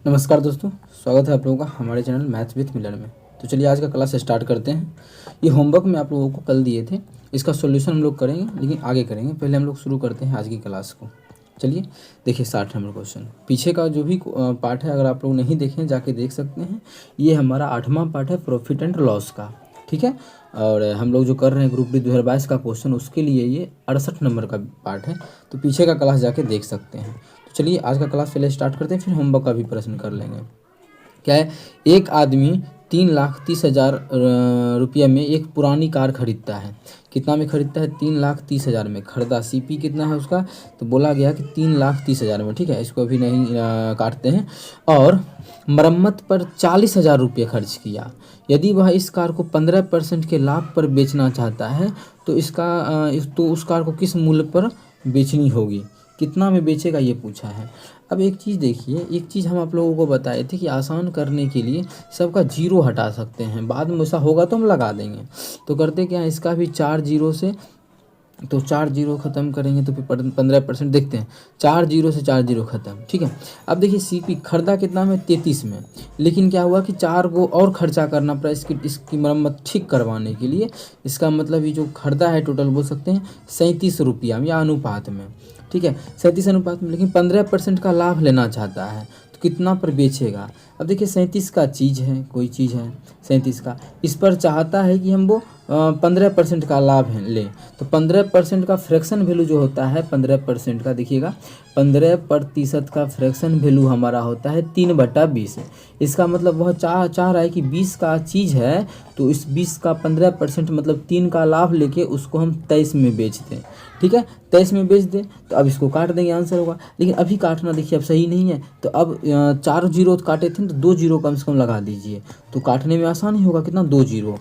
नमस्कार दोस्तों, स्वागत है आप लोगों का हमारे चैनल मैथ्स विथ मिलन में। तो चलिए आज का क्लास स्टार्ट करते हैं। ये होमवर्क में आप लोगों को कल दिए थे, इसका सॉल्यूशन हम लोग करेंगे, लेकिन आगे करेंगे। पहले हम लोग शुरू करते हैं आज की क्लास को। चलिए देखिए 60 नंबर क्वेश्चन। पीछे का जो भी पार्ट है, अगर आप लोग नहीं देखें जाके देख सकते हैं। ये हमारा 8वां पार्ट है प्रॉफिट एंड लॉस का, ठीक है। और हम लोग जो कर रहे हैं ग्रुप डी 2022 का क्वेश्चन, उसके लिए ये 68 नंबर का पार्ट है। तो पीछे का क्लास जाके देख सकते हैं। तो चलिए आज का क्लास पहले स्टार्ट करते हैं, फिर होमवर्क का भी प्रश्न कर लेंगे। क्या है, एक आदमी 3,30,000 रुपये में एक पुरानी कार खरीदता है। कितना में खरीदता है? 3,30,000 में खरीदा। सीपी कितना है उसका? तो बोला गया कि 3,30,000 में, ठीक है। इसको अभी नहीं काटते हैं। और मरम्मत पर 40,000 रुपये खर्च किया। यदि वह इस कार को 15% के लाभ पर बेचना चाहता है तो उस कार को किस मूल्य पर बेचनी होगी? कितना में बेचेगा ये पूछा है। अब एक चीज़ देखिए, एक चीज़ हम आप लोगों को बताए थे कि आसान करने के लिए सबका जीरो हटा सकते हैं, बाद में ऐसा होगा तो हम लगा देंगे। तो करते क्या है, इसका भी 4 जीरो से, तो 4 जीरो ख़त्म करेंगे तो फिर 15% देखते हैं। 4 जीरो से 4 जीरो ख़त्म, ठीक है। अब देखिए सीपी खरीदा कितना में? 33 में। लेकिन क्या हुआ कि 4 को और खर्चा करना पड़ा इसकी मरम्मत ठीक करवाने के लिए। इसका मतलब ये जो खरीदा है टोटल बोल सकते हैं 37 रुपया में या अनुपात में, ठीक है, 37 अनुपात में। लेकिन 15% का लाभ लेना चाहता है तो कितना पर बेचेगा? अब देखिए 37 का चीज़ है, कोई चीज़ है 37 का, इस पर चाहता है कि हम वो 15% का लाभ लें। तो 15% का फ्रैक्शन वैल्यू जो होता है 15% का, देखिएगा 15% का फ्रैक्शन वैल्यू हमारा होता है 3/20। इसका मतलब वह चाह रहा है कि 20 का चीज़ है तो इस 20 का 15% मतलब 3 का लाभ लेके उसको हम 23 में बेच दें, ठीक है। 23 में बेच दें तो अब इसको काट देंगे, आंसर होगा। लेकिन अभी काटना देखिए अब सही नहीं है, तो अब 4 जीरो काटे थे तो 2 जीरो कम से कम लगा दीजिए, तो काटने में आसानी होगा। कितना? 2 जीरो।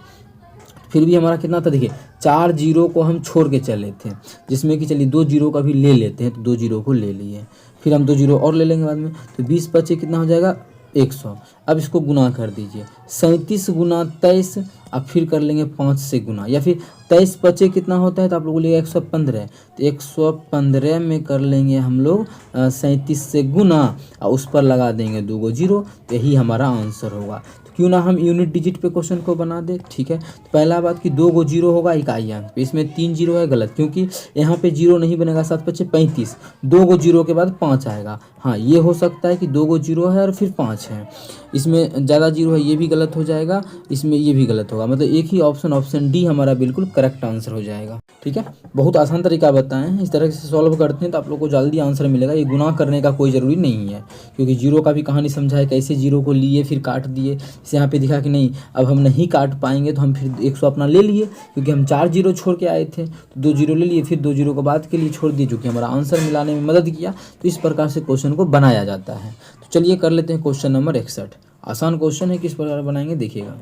फिर भी हमारा कितना था देखिए, 4 जीरो को हम छोड़ के चले थे, जिसमें कि चलिए 2 जीरो का भी ले लेते हैं, तो 2 जीरो को ले लिए। फिर हम 2 जीरो और ले लेंगे बाद में, तो 20 बचे कितना हो जाएगा? 100। अब इसको गुना कर दीजिए, 37 गुना 23। अब फिर कर लेंगे 5 से गुना, या फिर 23 बचे कितना होता है तो आप लोग बोलिएगा 115। तो 115 में कर लेंगे हम लोग 37 से गुना और उस पर लगा देंगे 2 जीरो, तो यही हमारा आंसर होगा। तो क्यों ना हम यूनिट डिजिट पे क्वेश्चन को बना दे, ठीक है। तो पहला बात कि 2 जीरो होगा इकाई अंक पे, इसमें 3 जीरो है, गलत, क्योंकि यहाँ पे जीरो नहीं बनेगा। 7 बचे 35, 2 जीरो के बाद 5 आएगा। हाँ, ये हो सकता है कि 2 जीरो है और फिर 5 है, इसमें ज़्यादा जीरो है, ये भी गलत हो जाएगा, इसमें ये भी गलत होगा। मतलब एक ही ऑप्शन डी हमारा बिल्कुल करेक्ट आंसर हो जाएगा, ठीक है। बहुत आसान तरीका बताए हैं, इस तरह से सॉल्व करते हैं तो आप लोग को जल्दी आंसर मिलेगा। ये गुना करने का कोई ज़रूरी नहीं है, क्योंकि जीरो का भी कहानी समझा है, कैसे जीरो को लिए फिर काट दिए। इसे यहाँ पे दिखा कि नहीं अब हम नहीं काट पाएंगे तो हम फिर 100 अपना ले लिए, क्योंकि हम 4 जीरो छोड़ के आए थे, तो 2 जीरो ले लिए, फिर 2 जीरो को बाद के लिए छोड़ दिए, जो कि हमारा आंसर मिलाने में मदद किया। तो इस प्रकार से क्वेश्चन को बनाया जाता है। तो चलिए कर लेते हैं क्वेश्चन नंबर 61। आसान क्वेश्चन है, किस प्रकार बनाएंगे देखिएगा।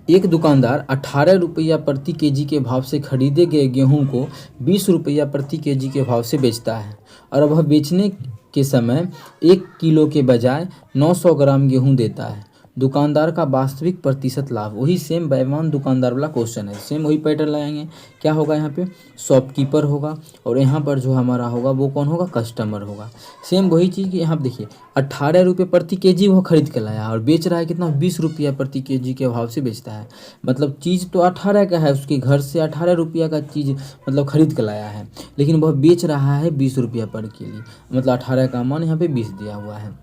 एक दुकानदार 18 रुपया प्रति केजी के भाव से खरीदे गए गेहूं को 20 रुपया प्रति केजी के भाव से बेचता है, और वह बेचने के समय 1 किलो के बजाय 900 ग्राम गेहूं देता है। दुकानदार का वास्तविक प्रतिशत लाभ। वही सेम बेईमान दुकानदार वाला क्वेश्चन है, सेम वही पैटर्न लगाएंगे। क्या होगा यहाँ पे? शॉपकीपर होगा, और यहाँ पर जो हमारा होगा वो कौन होगा? कस्टमर होगा। सेम वही चीज़ कि यहाँ देखिए 18 रुपये प्रति केजी वो खरीद के लाया और बेच रहा है कितना? 20 रुपया प्रति केजी के भाव से बेचता है। मतलब चीज़ तो 18 का है, उसके घर से 18 रुपया का चीज़ मतलब खरीद के लाया है, लेकिन वह बेच रहा है 20 रुपया पर केजी। मतलब 18 का मान यहाँ पे 20 दिया हुआ है।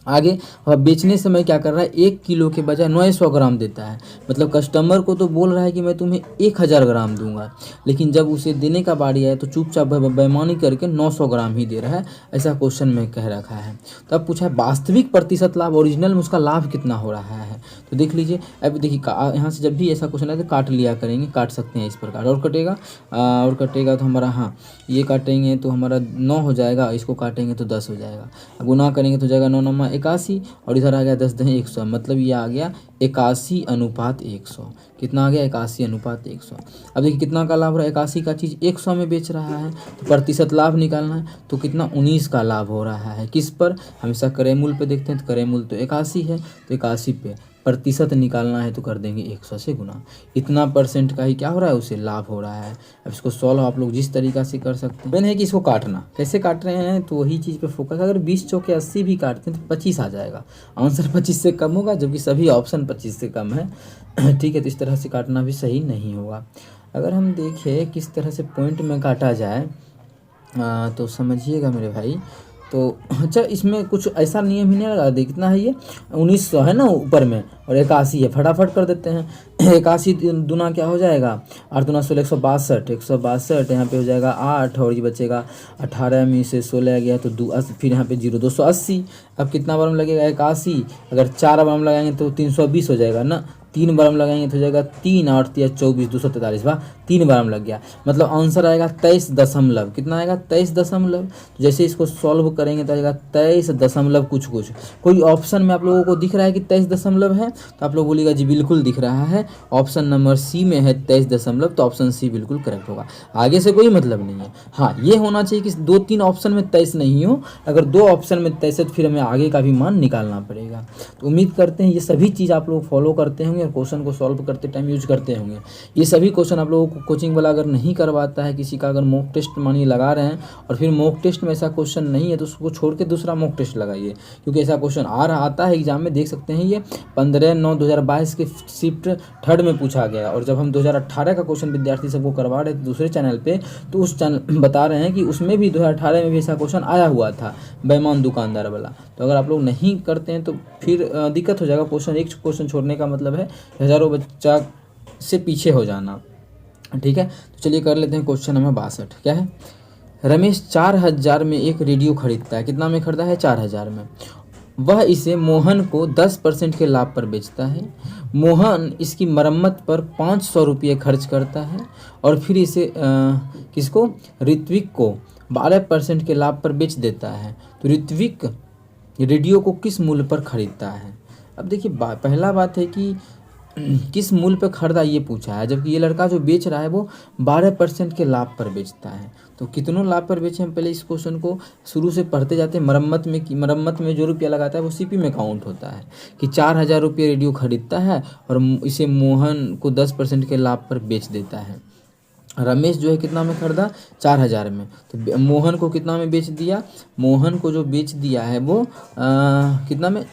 आगे वह बेचने समय क्या कर रहा है? 1 किलो के बजाय 900 ग्राम देता है। मतलब कस्टमर को तो बोल रहा है कि मैं तुम्हें 1000 ग्राम दूंगा, लेकिन जब उसे देने का बारी आया तो चुपचाप बेईमानी करके 900 ग्राम ही दे रहा है। ऐसा क्वेश्चन में कह रखा है। तो अब पूछा है वास्तविक प्रतिशत लाभ, ओरिजिनल में उसका लाभ कितना हो रहा है। तो देख लीजिए, अब देखिए यहाँ से जब भी ऐसा क्वेश्चन आए तो काट लिया करेंगे, काट सकते हैं इस प्रकार। और कटेगा तो हमारा, हाँ ये काटेंगे तो हमारा 9 हो जाएगा, इसको काटेंगे तो 10 हो जाएगा। गुना करेंगे तो जाएगा 9 9 81, और इधर आ गया 10 10 100, मतलब ये आ गया 81/100। कितना आ गया? 81/100। अब देखिए कितना का लाभ हो रहा है? 81 का चीज़ 100 में बेच रहा है, तो प्रतिशत लाभ निकालना है, तो कितना? 19 का लाभ हो रहा है। किस पर? हमेशा क्रय मूल्य पे देखते हैं, तो क्रय मूल्य तो 81 है, तो 81 पे प्रतिशत निकालना है तो कर देंगे 100 से गुना। इतना परसेंट का ही क्या हो रहा है, उसे लाभ हो रहा है। अब इसको सॉल्व आप लोग जिस तरीका से कर सकते हैं, मेन है कि इसको काटना कैसे काट रहे हैं तो वही चीज़ पे फोकस। अगर 20 चौके 80 भी काटते हैं तो 25 आ जाएगा, आंसर 25 से कम होगा, जबकि सभी ऑप्शन 25 से कम है। ठीक है, तो इस तरह से काटना भी सही नहीं होगा। अगर हम देखें किस तरह से पॉइंट में काटा जाए तो समझिएगा मेरे भाई। तो अच्छा, इसमें कुछ ऐसा नियम ही नहीं लगा दे, कितना है ये 1900 है ना ऊपर में, और 81 है, फटाफट कर देते हैं। 81 दूना क्या हो जाएगा, 8 दूना 16, 162, 162 यहाँ पे हो जाएगा 8, और ये बचेगा 18 में से 16 गया तो फिर यहाँ पे 0, 280। अब कितना बार लगेगा 81, अगर 4 बार लगाएंगे तो 320 हो जाएगा ना, 3 बार लगाएंगे तो हो जाएगा 3 8 24, 243 बा 3 बार लग गया, मतलब आंसर आएगा 23 दशमलव, कितना आएगा 23 दशमलव। जैसे इसको सॉल्व करेंगे तो आएगा 23 दशमलव कुछ। कोई ऑप्शन में आप लोगों को दिख रहा है कि 23 दशमलव है तो आप लोग बोलिएगा जी बिल्कुल दिख रहा है, ऑप्शन नंबर सी में है 23 दशमलव, तो ऑप्शन सी बिल्कुल करेक्ट होगा। आगे से कोई मतलब नहीं है। हाँ, ये होना चाहिए कि 2-3 ऑप्शन में 23 नहीं हो, अगर 2 ऑप्शन में 23 है तो फिर हमें आगे का भी मान निकालना पड़ेगा। तो उम्मीद करते हैं ये सभी चीज़ आप लोग फॉलो करते होंगे और क्वेश्चन को सॉल्व करते टाइम यूज करते होंगे। ये सभी क्वेश्चन आप लोगों को कोचिंग वाला अगर नहीं करवाता है, किसी का अगर मॉक टेस्ट मानिए लगा रहे हैं और फिर मॉक टेस्ट में ऐसा क्वेश्चन नहीं है तो उसको छोड़ के दूसरा मॉक टेस्ट लगाइए, क्योंकि ऐसा क्वेश्चन आता है एग्जाम में, देख सकते हैं ये 15/9/2022 के शिफ्ट 3rd में पूछा गया। और जब हम 2018 का क्वेश्चन विद्यार्थी सबको करवा रहे थे दूसरे चैनल पे, तो उस चैनल बता रहे हैं कि उसमें भी 2018 में भी ऐसा क्वेश्चन आया हुआ था, बेईमान दुकानदार वाला। तो अगर आप लोग नहीं करते हैं तो फिर दिक्कत हो जाएगा। क्वेश्चन एक क्वेश्चन छोड़ने का मतलब है हज़ारों बच्चा से पीछे हो जाना। ठीक है, तो चलिए कर लेते हैं क्वेश्चन नंबर 62। क्या है, रमेश 4000 में एक रेडियो खरीदता है। कितना में खरीदा है, 4000 में। वह इसे मोहन को 10% के लाभ पर बेचता है। मोहन इसकी मरम्मत पर 500 रुपये खर्च करता है और फिर इसे किसको, ऋत्विक को 12% के लाभ पर बेच देता है। तो ऋत्विक रेडियो को किस मूल्य पर खरीदता है। अब देखिए पहला बात है कि किस मूल्य पर खरीदा ये पूछा है, जबकि ये लड़का जो बेच रहा है वो 12% के लाभ पर बेचता है। तो कितनों लाभ पर बेचे, हम पहले इस क्वेश्चन को शुरू से पढ़ते जाते हैं। मरम्मत में जो रुपया लगाता है वो सीपी में काउंट होता है कि 4000 रुपये रेडियो खरीदता है और इसे मोहन को 10% के लाभ पर बेच देता है। रमेश जो है कितना में खरीदा, 4000 में। तो मोहन को कितना में बेच दिया, मोहन को जो बेच दिया है वो कितना में,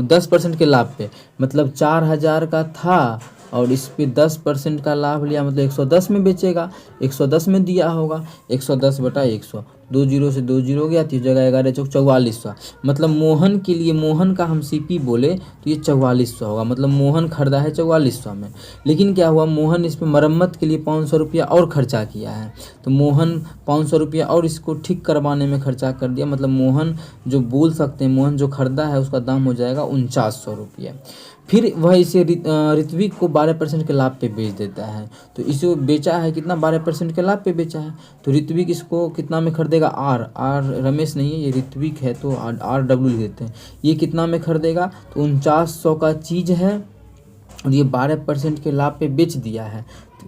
10% के लाभ पे, मतलब 4000 का था और इस पे 10% का लाभ लिया, मतलब 110 में बेचेगा। 110 में दिया होगा, 110/100, 2 जीरो से 2 जीरो गया, 30 जगह 11 चौक 4400, मतलब मोहन के लिए, मोहन का हम सीपी बोले तो ये 4400 होगा, मतलब मोहन खरीदा है 4400 में। लेकिन क्या हुआ, मोहन इस पर मरम्मत के लिए 500 रुपया और खर्चा किया है, तो मोहन 500 रुपया और इसको ठीक करवाने में खर्चा कर दिया, मतलब मोहन जो बोल सकते हैं, मोहन जो खरीदा है उसका दाम हो जाएगा 4900 रुपया। फिर वह इसे ऋत्विक को 12% के लाभ पे बेच देता है। तो इसे बेचा है कितना, 12% के लाभ पे बेचा है। तो ऋत्विक इसको कितना में खरीदेगा, आर रमेश नहीं है, ये ऋत्विक है तो RW लिख देते हैं। ये कितना में खरीदेगा, तो 4900 का चीज़ है और ये 12% के लाभ पे बेच दिया है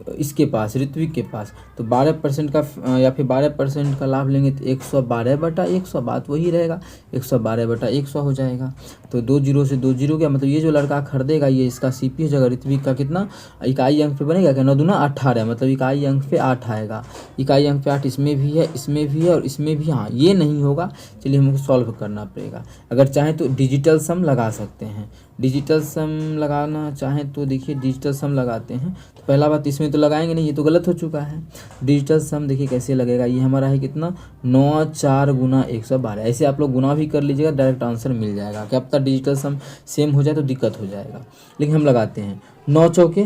इसके पास, ऋत्विक के पास। तो 12% का या फिर 12% का लाभ लेंगे तो 112/100, बात वही रहेगा, 112/100 हो जाएगा। तो 2 जीरो से 2 जीरो गया, मतलब ये जो लड़का खरीदेगा ये इसका सीपी हो जाएगा। ऋत्विक का कितना, इकाई अंक पे बनेगा क्या, 9 दूना 18, मतलब इकाई अंक पे 8 आएगा। इकाई अंक पे 8 इसमें भी है, इसमें भी है और इसमें भी। हाँ, ये नहीं होगा, चलिए हमको सॉल्व करना पड़ेगा। अगर चाहें तो डिजिटल सम लगा सकते हैं, डिजिटल सम लगाना चाहें तो देखिए डिजिटल सम लगाते हैं। तो पहला बात इसमें तो लगाएंगे नहीं, ये तो गलत हो चुका है। डिजिटल सम देखिए कैसे लगेगा, ये हमारा है कितना, 9 4 गुना 112। ऐसे आप लोग गुना भी कर लीजिएगा, डायरेक्ट आंसर मिल जाएगा। क्या पता डिजिटल सम सेम हो जाए तो दिक्कत हो जाएगा, लेकिन हम लगाते हैं 9 चौके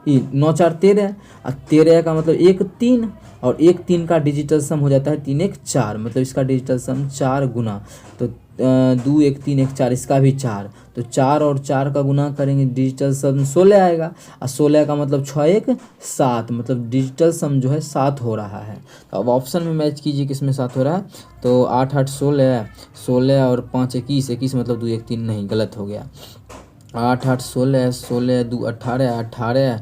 9 4 13 और 13 का मतलब 1 3 और 1 3 का डिजिटल सम हो जाता है 3 1 4, मतलब इसका डिजिटल सम 4 गुना, तो 2 1 3 1 4, इसका भी 4, तो 4 और 4 का गुना करेंगे डिजिटल सम 16 आएगा और 16 का मतलब 6 1 7, मतलब डिजिटल सम जो है 7 हो रहा है। तो अब ऑप्शन में मैच कीजिए किस में 7 हो रहा है, तो 8 8 16, 16 और 5 21, 21 मतलब 2 1 3 नहीं, गलत हो गया। 8 8 16, 16 2 18, 18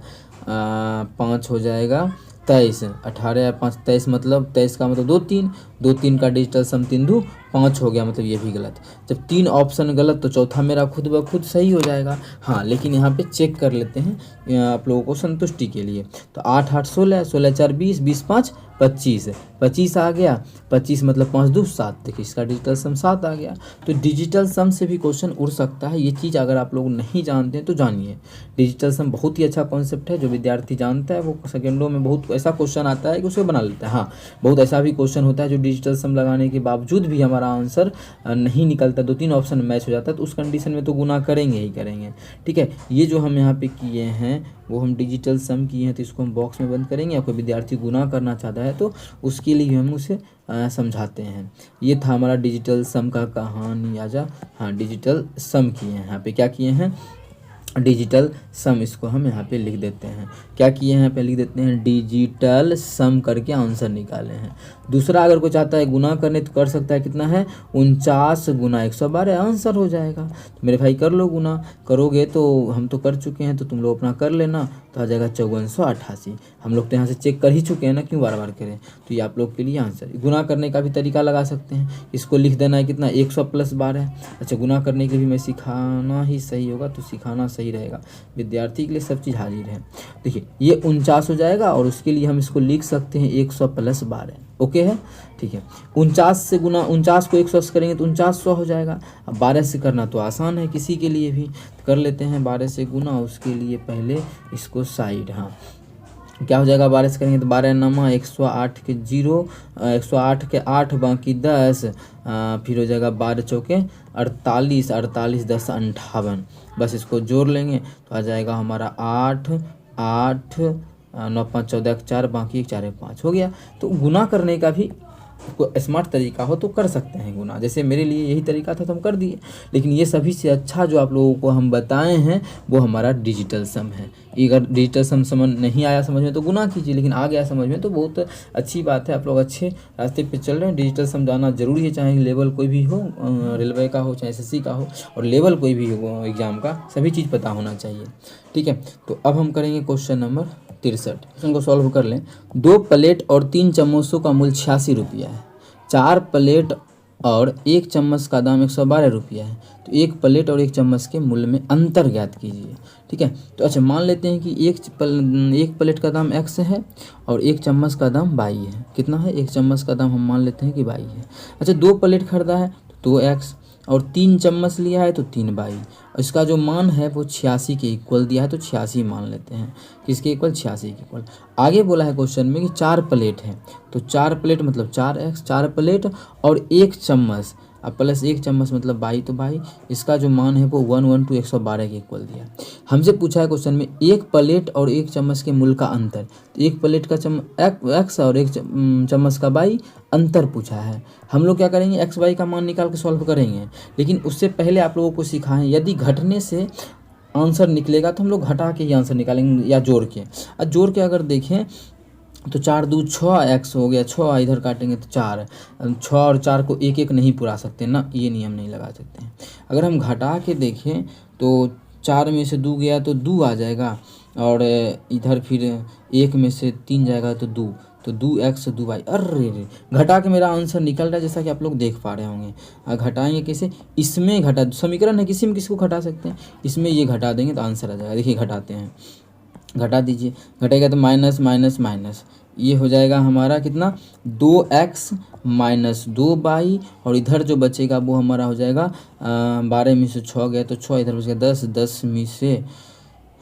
5 हो जाएगा 23, 18 5 23, मतलब 23 का मतलब 2 3, 2 3 का डिजिटल सम 3 2 5 हो गया, मतलब ये भी गलत। जब 3 ऑप्शन गलत तो चौथा मेरा खुद ब खुद सही हो जाएगा। हाँ, लेकिन यहाँ पे चेक कर लेते हैं आप लोगों को संतुष्टि के लिए। तो 8 8 16, 16 4 20, 20 5 25, 25 आ गया। 25 मतलब 5 2 7, देखिए इसका डिजिटल सम 7 आ गया। तो डिजिटल सम से भी क्वेश्चन उड़ सकता है, ये चीज़ अगर आप लोग नहीं जानते हैं तो जानिए। डिजिटल सम बहुत ही अच्छा कॉन्सेप्ट है, जो विद्यार्थी जानता है वो सेकेंडों में बहुत ऐसा क्वेश्चन आता है कि उसे बना लेता है। हाँ, बहुत ऐसा भी क्वेश्चन होता है जो डिजिटल सम लगाने के बावजूद भी हमारा आंसर नहीं निकलता, 2 3 ऑप्शन मैच हो जाता है, तो उस कंडीशन में तो गुना करेंगे ही करेंगे। ठीक है, ये जो हम यहाँ पे किए हैं वो हम डिजिटल सम किए हैं, तो इसको हम बॉक्स में बंद करेंगे। या कोई विद्यार्थी गुना करना चाहता है तो उसके लिए हम उसे समझाते हैं। ये था हमारा डिजिटल सम का कहानी। आजा, हाँ, डिजिटल सम किए हैं, यहाँ पे क्या किए हैं, डिजिटल सम, इसको हम यहाँ पे लिख देते हैं। क्या किए हैं, यहाँ पे लिख देते हैं डिजिटल सम करके आंसर निकाले हैं। दूसरा, अगर कोई चाहता है गुना करने तो कर सकता है, कितना है 49 गुना 112, आंसर हो जाएगा। तो मेरे भाई कर लो गुना, करोगे तो हम तो कर चुके हैं, तो तुम लोग अपना कर लेना, तो आ जाएगा 5488। हम लोग तो यहाँ से चेक कर ही चुके हैं ना, क्यों बार बार करें। तो ये आप लोग के लिए आंसर। गुना करने का भी तरीका लगा सकते हैं, इसको लिख देना है कितना 100 + 12। अच्छा, गुना करने के लिए मैं सिखाना ही सही होगा, तो सिखाना सही रहेगा, विद्यार्थी के लिए सब चीज़ हाजिर है। देखिए ये 49 हो जाएगा, और उसके लिए हम इसको लिख सकते हैं 100 + 12। ओके है, ठीक है। 49 से गुना, 49 को 100 से करेंगे तो 4900 हो जाएगा। अब 12 से करना तो आसान है किसी के लिए भी, तो कर लेते हैं 12 से गुना। उसके लिए पहले इसको साइड, हाँ, क्या हो जाएगा 12 से करेंगे तो 12 नमा 108 के 0, 108 के 8 बाकी 10, फिर हो जाएगा 12 चौके 48, 48 10 58। बस इसको जोड़ लेंगे तो आ जाएगा हमारा 8 8 9 5 14 4, बाकी 1 4 5 हो गया। तो गुना करने का भी कोई स्मार्ट तरीका हो तो कर सकते हैं गुना, जैसे मेरे लिए यही तरीका था तो हम कर दिए। लेकिन ये सभी से अच्छा जो आप लोगों को हम बताए हैं वो हमारा डिजिटल सम है। अगर डिजिटल सम समझ नहीं आया समझ में तो गुना कीजिए, लेकिन आ गया समझ में तो बहुत अच्छी बात है, आप लोग अच्छे रास्ते पे चल रहे हैं। डिजिटल सम जाना जरूरी है, चाहे लेवल कोई भी हो, रेलवे का हो चाहे SSC का हो, और लेवल कोई भी हो एग्ज़ाम का, सभी चीज़ पता होना चाहिए। ठीक है, तो अब हम करेंगे क्वेश्चन नंबर 63। क्वेश्चन को सॉल्व कर लें। 2 प्लेट और 3 चम्मचों का मूल्य 86 रुपया है। 4 प्लेट और 1 चम्मच का दाम 112 रुपया है। तो 1 प्लेट और 1 चम्मच के मूल्य में अंतर ज्ञात कीजिए। ठीक है, तो अच्छा मान लेते हैं कि एक प्लेट का दाम x है और 1 चम्मच का दाम y है। कितना है, 1 चम्मच का दाम हम मान लेते हैं कि y है। अच्छा, 2 प्लेट खरीदा है तो 2x, और 3 चम्मच लिया है तो 3y। इसका जो मान है वो 86 के इक्वल दिया है, तो 86 मान लेते हैं। किसके इक्वल, 86 के इक्वल। आगे बोला है क्वेश्चन में कि 4 प्लेट है, तो 4 प्लेट मतलब 4x, 4 प्लेट और 1 चम्मच, अब प्लस 1 चम्मच मतलब बाई, तो बाई इसका जो मान है वो 112 112 के इक्वल दिया। हमसे पूछा है क्वेश्चन में 1 प्लेट और 1 चम्मच के मूल्य का अंतर। तो 1 प्लेट का x और 1 चम्मच का बाई अंतर पूछा है। हम लोग क्या करेंगे, एक्स वाई का मान निकाल के सॉल्व करेंगे, लेकिन उससे पहले आप लोगों को सिखाएं यदि घटने से आंसर निकलेगा तो हम लोग घटा के ही आंसर निकालेंगे या जोड़ के। और जोड़ के अगर देखें तो 4 2 6 x हो गया, 6 इधर काटेंगे तो 4, 6 और 4 को एक एक नहीं पुरा सकते ना, ये नियम नहीं लगा सकते हैं। अगर हम घटा के देखें तो 4 में से 2 गया तो 2 आ जाएगा, और इधर फिर 1 में से 3 जाएगा तो 2, तो 2x 2y। अरे घटा के मेरा आंसर निकल रहा है, जैसा कि आप लोग देख पा रहे होंगे। घटाएंगे कैसे, इसमें घटा, समीकरण है किसी में किसी को घटा सकते हैं, इसमें ये घटा देंगे तो आंसर आ जाएगा। देखिए घटाते हैं, घटा दीजिए, घटेगा तो माइनस माइनस माइनस, ये हो जाएगा हमारा कितना 2x - 2y, और इधर जो बचेगा वो हमारा हो जाएगा 12 में से 6 गया तो 6, इधर बचेगा 10, 10 में से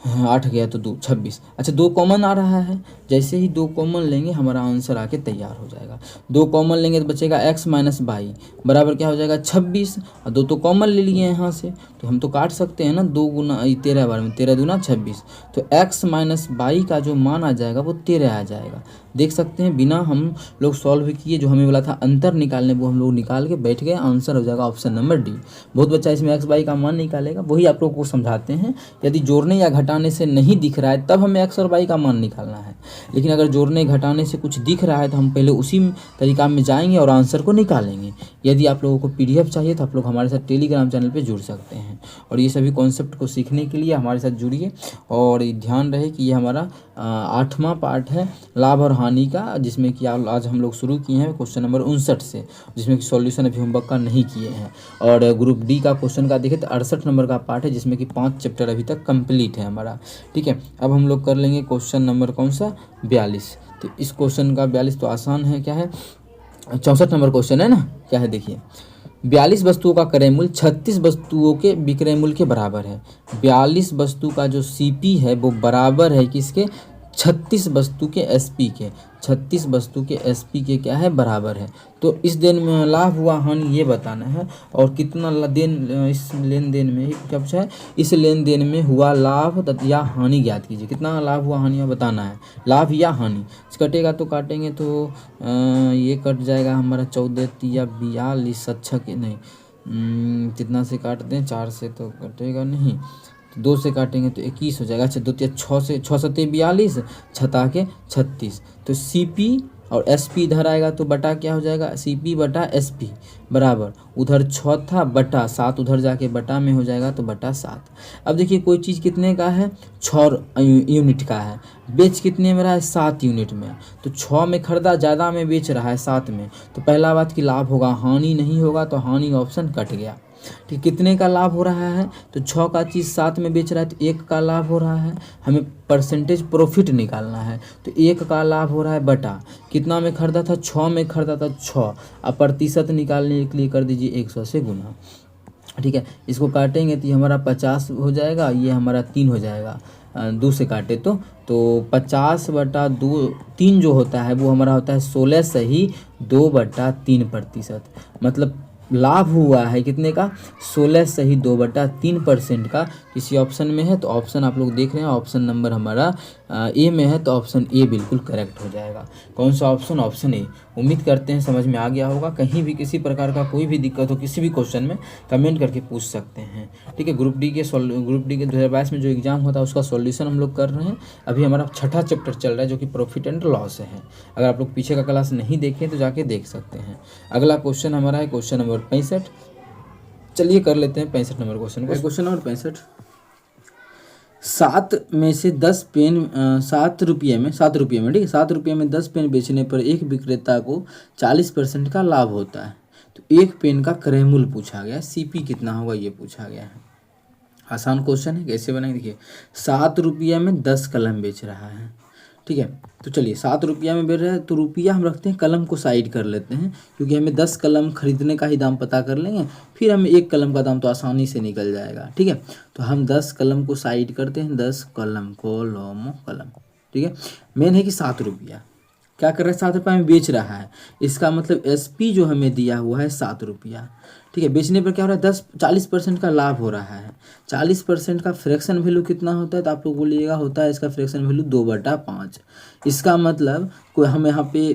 8 गया तो 2 26। अच्छा 2 कॉमन आ रहा है, जैसे ही 2 कॉमन लेंगे हमारा आंसर आके तैयार हो जाएगा। 2 कॉमन लेंगे तो बचेगा x - y बराबर क्या हो जाएगा 26, और 2 तो कॉमन ले लिए यहाँ से, तो हम तो काट सकते हैं ना, 2 गुना 13 बार में 13 दूना 26, तो x - y का जो मान आ जाएगा वो 13 आ जाएगा। देख सकते हैं बिना हम लोग सॉल्व किए, जो हमें बोला था अंतर निकालने वो हम लोग निकाल के बैठ गए, आंसर हो जाएगा ऑप्शन नंबर डी। बहुत बच्चा इसमें x y का मान निकालेगा, वही आप लोगों को समझाते हैं। यदि जोड़ने या घटाने से नहीं दिख रहा है तब हमें x और y का मान निकालना है, लेकिन अगर जोड़ने घटाने से कुछ दिख रहा है तो हम पहले उसी तरीका में जाएंगे और आंसर को निकालेंगे। यदि आप लोगों को PDF चाहिए तो आप लोग हमारे साथ टेलीग्राम चैनल पे जुड़ सकते हैं, और ये सभी कॉन्सेप्ट को सीखने के लिए हमारे साथ जुड़िए। और ध्यान रहे कि ये हमारा 8वां पार्ट है, लाभ और हानि का, जिसमें कि आज हम लोग शुरू किए हैं क्वेश्चन नंबर 59 से, जिसमें कि सॉल्यूशन अभी होमवर्क का नहीं किए हैं। और ग्रुप डी का क्वेश्चन का देखें तो 68 नंबर का पार्ट है, जिसमें कि 5 चैप्टर अभी तक कंप्लीट है हमारा। ठीक है, अब हम लोग कर लेंगे क्वेश्चन नंबर कौन सा, 42। तो इस क्वेश्चन का 42 तो आसान है, क्या है, 64 नंबर क्वेश्चन है ना, क्या है देखिए, 42 वस्तुओं का क्रय मूल्य 36 वस्तुओं के विक्रय मूल्य के बराबर है। 42 वस्तु का जो सीपी है वो बराबर है किसके, 36 वस्तु के एसपी के, 36 वस्तु के एसपी के क्या है, बराबर है। तो इस देन में लाभ हुआ हानि ये बताना है, और कितना देन, इस लेन देन में क्या पूछा है, इस लेन देन में हुआ लाभ या हानि ज्ञात कीजिए। कितना लाभ हुआ हानि बताना है, लाभ या हानि। कटेगा तो काटेंगे तो ये कट जाएगा हमारा 14 या 42, अच्छा कि नहीं, कितना से काटते हैं, 4 से तो कटेगा नहीं, तो 2 से काटेंगे तो 21 हो जाएगा। अच्छा 2 या 6 से, 6 सत्ते 42, छता के 36, तो सीपी और एसपी इधर आएगा तो बटा क्या हो जाएगा, सीपी बटा एसपी बराबर, उधर 6 था बटा 7, उधर जाके बटा में हो जाएगा तो बटा 7। अब देखिए कोई चीज़ कितने का है, 6 यूनिट का है, बेच कितने में रहा है, 7 यूनिट में, तो 6 में खरीदा, ज़्यादा में बेच रहा है 7 में, तो पहला बात कि लाभ होगा, हानि नहीं होगा, तो हानि ऑप्शन कट गया। ठीक, कितने का लाभ हो रहा है, तो 6 का चीज़ 7 में बेच रहा है तो 1 का लाभ हो रहा है, हमें परसेंटेज प्रॉफिट निकालना है, तो 1 का लाभ हो रहा है बटा, कितना में खरीदा था, 6 में खरीदा था 6, अब प्रतिशत निकालने के लिए कर दीजिए 100 से गुना। ठीक है, इसको काटेंगे तो ये हमारा 50 हो जाएगा, ये हमारा 3 हो जाएगा, 2 से काटे तो 50 बटा 2, 3 जो होता है वो हमारा होता है 16 सही 2/3%, मतलब लाभ हुआ है कितने का, 16 सही 2/3% का। किसी ऑप्शन में है तो ऑप्शन आप लोग देख रहे हैं, ऑप्शन नंबर हमारा ए में है, तो ऑप्शन ए बिल्कुल करेक्ट हो जाएगा। कौन सा ऑप्शन, ऑप्शन ए। उम्मीद करते हैं समझ में आ गया होगा। कहीं भी किसी प्रकार का कोई भी दिक्कत हो किसी भी क्वेश्चन में कमेंट करके पूछ सकते हैं। ठीक है, ग्रुप डी के 2022 में जो एग्जाम होता है उसका सॉल्यूशन हम लोग कर रहे हैं। अभी हमारा 6ठा चैप्टर चल रहा है जो कि प्रॉफिट एंड लॉस है। अगर आप लोग पीछे का क्लास नहीं देखें तो जाके देख सकते हैं। अगला क्वेश्चन हमारा है क्वेश्चन नंबर 65। चलिए कर लेते हैं 65 नंबर क्वेश्चन को। क्वेश्चन नंबर 65, 7 में से 10 पेन 7 रुपये में, ठीक है, 7 रुपये में 10 पेन बेचने पर एक विक्रेता को 40% का लाभ होता है। तो एक पेन का क्रय मूल्य पूछा गया, सीपी कितना होगा ये पूछा गया है। आसान क्वेश्चन है, कैसे बनाएंगे देखिए, 7 रुपये में 10 कलम बेच रहा है। ठीक है, तो चलिए 7 रुपया में बेच रहा है तो रुपया हम रखते हैं, कलम को साइड कर लेते हैं, क्योंकि हमें 10 कलम खरीदने का ही दाम पता कर लेंगे, फिर हमें 1 कलम का दाम तो आसानी से निकल जाएगा। ठीक है, तो हम 10 कलम को साइड करते हैं, 10 कलम कलम। ठीक है, मेन है कि 7 रुपया क्या कर रहा है, 7 रुपये में बेच रहा है, इसका मतलब एसपी जो हमें दिया हुआ है 7 रुपया। ठीक है, बेचने पर क्या हो रहा है, 40% का लाभ हो रहा है। 40% का फ्रैक्शन वैल्यू कितना होता है, तो आप लोग बोलिएगा होता है इसका फ्रैक्शन वैल्यू 2/5। इसका मतलब कोई हम यहाँ पे,